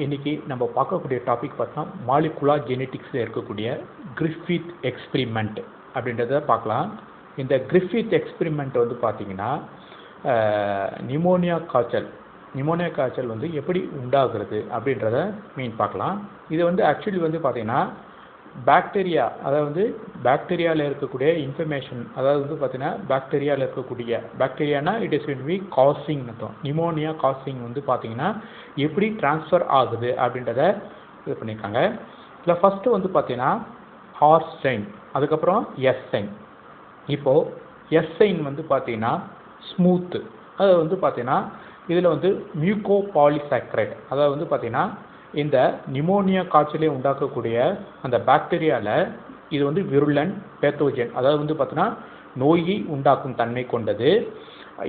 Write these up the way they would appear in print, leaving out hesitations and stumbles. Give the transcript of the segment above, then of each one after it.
இன்னைக்கு நம்ம பார்க்கக்கூடிய டாபிக் பார்த்தா மாலிகுலர் ஜெனெடிக்ஸில் இருக்கக்கூடிய கிரிஃபித் எக்ஸ்பிரிமெண்ட் அப்படின்றத பார்க்கலாம். இந்த கிரிஃபித் எக்ஸ்பிரிமெண்ட் வந்து பார்த்தீங்கன்னா நிமோனியா காய்ச்சல் வந்து எப்படி உண்டாகிறது அப்படின்றத பார்க்கலாம். இது வந்து ஆக்சுவலி வந்து பார்த்தீங்கன்னா பாக்டீரியா, அதாவது பாக்டீரியாவில் இருக்கக்கூடிய இன்ஃபர்மேஷன், அதாவது வந்து பார்த்தீங்கன்னா பாக்டீரியாவில் இருக்கக்கூடிய பாக்டீரியானா it is will be causing அர்த்தம். நிமோனியா காசிங் வந்து பார்த்தீங்கன்னா எப்படி டிரான்ஸ்ஃபர் ஆகுது அப்படின்றத இது பண்ணியிருக்காங்க. இதில் ஃபஸ்ட்டு வந்து பார்த்தீங்கன்னா ஆர் ஸ்ட்ரெயின், அதுக்கப்புறம் எஸ் ஸ்ட்ரெயின். இப்போது எஸ் ஸ்ட்ரெயின் வந்து பார்த்தீங்கன்னா ஸ்மூத்து, அது வந்து பார்த்தீங்கன்னா இதில் வந்து மியூகோ பாலிசாக்கரைட், அதாவது வந்து பார்த்தீங்கன்னா இந்த நிமோனியா காய்ச்சலை உண்டாக்கக்கூடிய அந்த பாக்டீரியாவில் இது வந்து விருலன் பேத்தோஜன், அதாவது வந்து பார்த்தீங்கன்னா நோயை உண்டாக்கும் தன்மை கொண்டது.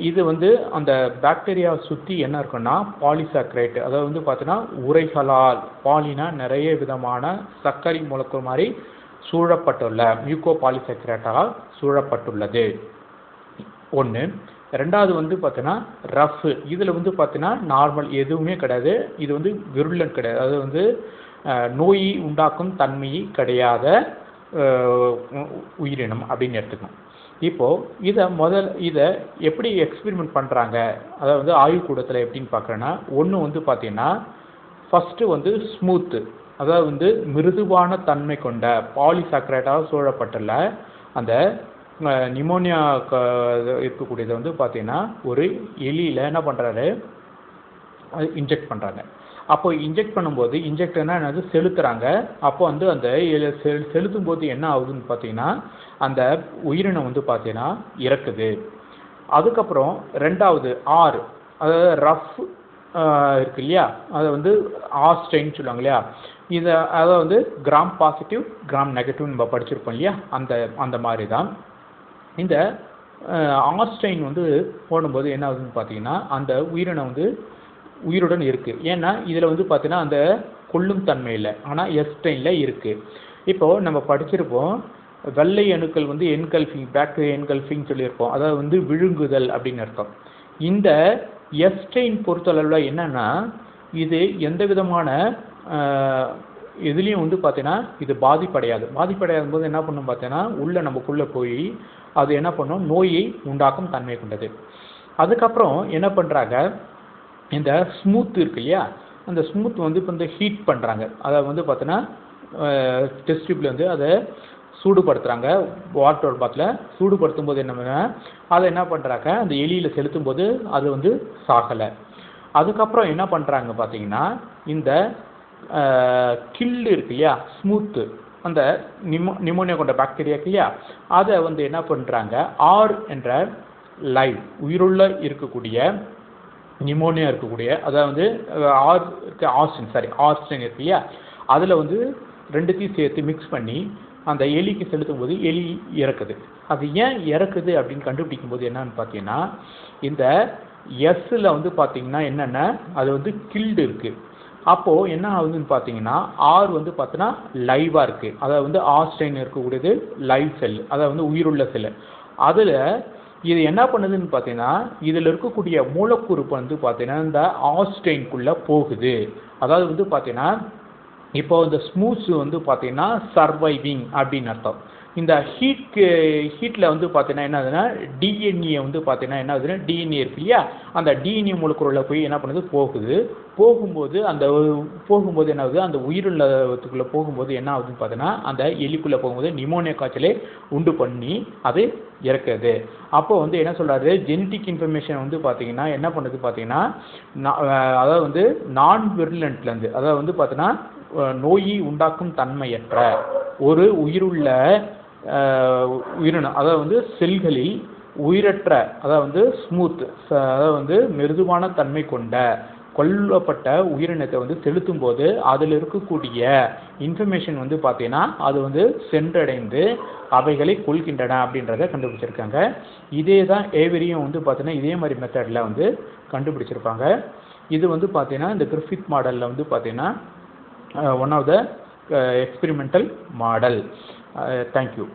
இது வந்து அந்த பாக்டீரியா சுற்றி என்ன இருக்குன்னா பாலிசாக்கரைட், அதாவது வந்து பார்த்தீங்கன்னா உரைகளால், பாலினா நிறைய விதமான சர்க்கரை மூலக்கூறு மாதிரி சூழப்பட்டுள்ள மியூகோ பாலிசாக்கரைட்டால் சூழப்பட்டுள்ளது ஒன்று. ரெண்டாவது வந்து பார்த்தீங்கன்னா ரஃப், இதில் வந்து பார்த்தீங்கன்னா நார்மல் எதுவுமே கிடையாது, இது வந்து விருலன் கிடையாது, அது வந்து நோயை உண்டாக்கும் தன்மையை கிடையாத உயிரினம் அப்படின்னு எடுத்துக்கணும். இப்போது இதை எப்படி எக்ஸ்பெரிமெண்ட் பண்ணுறாங்க, அதாவது வந்து ஆய்வுக்கூடத்தில் எப்படின்னு பார்க்குறேன்னா, ஒன்று வந்து பார்த்தீங்கன்னா ஃபஸ்ட்டு வந்து ஸ்மூத்து, அதாவது வந்து மிருதுவான தன்மை கொண்ட பாலிசாக்கரைட்டால் சூழப்பட்டுள்ள அந்த நிமோனியா இருக்கக்கூடியதை வந்து பார்த்தீங்கன்னா ஒரு எலியில் என்ன பண்ணுறாரு, அது இன்ஜெக்ட் பண்ணுறாங்க. அப்போ இன்ஜெக்ட் பண்ணும்போது இன்ஜெக்டர்னா என்னது செலுத்துகிறாங்க. அப்போ வந்து அந்த செலுத்தும் போது என்ன ஆகுதுன்னு பார்த்தீங்கன்னா அந்த உயிரினம் வந்து பார்த்தீங்கன்னா இறக்குது. அதுக்கப்புறம் ரெண்டாவது ஆர், அதாவது ரஃப் இருக்கு இல்லையா, அதை வந்து ஆர் ஸ்ட்ரெயின் சொல்லுவாங்க இல்லையா, இதை அதை வந்து கிராம் பாசிட்டிவ் கிராம் நெகட்டிவ் நம்ம படிச்சிருப்போம் இல்லையா, அந்த மாதிரி தான் இந்த ஆர் ஸ்ட்ரெயின் வந்து போடும்போது என்ன ஆகுதுன்னு பார்த்தீங்கன்னா அந்த உயிரினம் வந்து உயிருடன் இருக்குது. ஏன்னா இதில் வந்து பார்த்தீங்கன்னா அந்த கொல்லும் தன்மை இல்லை, ஆனால் எஸ் ஸ்ட்ரெயினில் இருக்குது. இப்போது நம்ம படிச்சிருப்போம் வெள்ளை அணுக்கள் வந்து என்கல்ஃபிங், பாக்டீரியா என்கல்ஃபிங் சொல்லியிருப்போம், அதாவது வந்து விழுங்குதல் அப்படின்னு அர்த்தம். இந்த எஸ் ஸ்ட்ரெயின் பொறுத்தளவில் என்னென்னா இது எந்த விதமான இதுலேயும் வந்து பார்த்தீங்கன்னா இது பாதிப்படையாத போது என்ன பண்ணும் பார்த்தீங்கன்னா உள்ளே நமக்குள்ளே போய் அது என்ன பண்ணும், நோயை உண்டாக்கும் தன்மை கொண்டது. அதுக்கப்புறம் என்ன பண்ணுறாங்க, இந்த ஸ்மூத் இருக்கு இல்லையா, அந்த ஸ்மூத் வந்து இப்போ இந்த ஹீட் பண்ணுறாங்க, அதை வந்து பார்த்தீங்கன்னா டெஸ்ட் டியூப்ல வந்து அதை சூடுபடுத்துகிறாங்க. வாட்டர் பாத்தில் சூடுபடுத்தும் போது என்ன அதை என்ன பண்ணுறாங்க அந்த எலியில் செலுத்தும் போது அது வந்து சாகலை. அதுக்கப்புறம் என்ன பண்ணுறாங்க பார்த்தீங்கன்னா இந்த கில்லு இருக்கு இல்லையா ஸ்மூத்து, அந்த நிமோனியா கொண்ட பாக்டீரியா இருக்கு இல்லையா, அதை வந்து என்ன பண்ணுறாங்க ஆர் என்ற லைவ் உயிருள்ள இருக்கக்கூடிய நிமோனியா இருக்கக்கூடிய, அதாவது ஆர்ஸ்டின் இருக்கு இல்லையா, அதில் வந்து ரெண்டுத்தையும் சேர்த்து மிக்ஸ் பண்ணி அந்த எலிக்கு செலுத்தும் போது எலி இறக்குது. அது ஏன் இறக்குது அப்படின்னு கண்டுபிடிக்கும் போது என்னன்னு பார்த்தீங்கன்னா இந்த எஸ்ஸில் வந்து பார்த்தீங்கன்னா என்னென்ன அது வந்து கில்டு இருக்குது. அப்போது என்ன ஆகுதுன்னு பார்த்தீங்கன்னா ஆர் வந்து பார்த்தீங்கன்னா லைவாக இருக்குது, அதாவது வந்து ஆர்ஸ்ட்ரெயின் இருக்கக்கூடியது லைவ் செல், அதாவது வந்து உயிருள்ள செல். அதில் இது என்ன பண்ணுதுன்னு பார்த்தீங்கன்னா இதில் இருக்கக்கூடிய மூலக்கூறு வந்து பார்த்தீங்கன்னா இந்த ஆர்ஸ்ட்ரெயின்குள்ளே போகுது. அதாவது வந்து பார்த்தீங்கன்னா இப்போ இந்த ஸ்மூத்ஸ் வந்து பார்த்தீங்கன்னா சர்வைவிங் அப்படின்னு அர்த்தம். இந்த ஹீட்டில் வந்து பார்த்தீங்கன்னா என்ன ஆகுதுன்னா டிஎன்ஏ வந்து பார்த்தீங்கன்னா என்ன ஆகுதுன்னா டிஎன்ஏ இருக்கு இல்லையா, அந்த டிஎன்ஏ மூலக்கூறுல போய் என்ன பண்ணுது போகும்போது என்ன ஆகுது, அந்த உயிருள்ளத்துக்குள்ளே போகும்போது என்ன ஆகுதுன்னு பார்த்தீங்கன்னா அந்த எலிக்குள்ளே போகும்போது நிமோனியா காய்ச்சலை உண்டு பண்ணி அது இறக்குது. அப்போ வந்து என்ன சொல்கிறாரு, ஜெனட்டிக் இன்ஃபர்மேஷன் வந்து பார்த்தீங்கன்னா என்ன பண்ணுது பார்த்தீங்கன்னா அதாவது வந்து நான் விருலண்ட்லேருந்து, அதாவது வந்து பார்த்தீங்கன்னா நோயை உண்டாக்கும் தன்மையற்ற ஒரு உயிருள்ள உயிரினம், அதாவது வந்து செல்களில் உயிரற்ற, அதாவது வந்து ஸ்மூத், அதாவது வந்து மிருதுவான தன்மை கொண்ட கொல்லப்பட்ட உயிரினத்தை வந்து செலுத்தும் போது அதில் இருக்கக்கூடிய இன்ஃபர்மேஷன் வந்து பார்த்தீங்கன்னா அது வந்து சென்றடைந்து அவைகளை கொள்கின்றன அப்படின்றத கண்டுபிடிச்சிருக்காங்க. இதே தான் ஏவரியும் வந்து பார்த்தீங்கன்னா இதே மாதிரி மெத்தடில் வந்து கண்டுபிடிச்சிருப்பாங்க. இது வந்து பார்த்தீங்கன்னா இந்த கிரிஃபித் மாடலில் வந்து பார்த்தீங்கன்னா one of the experimental model. Thank you.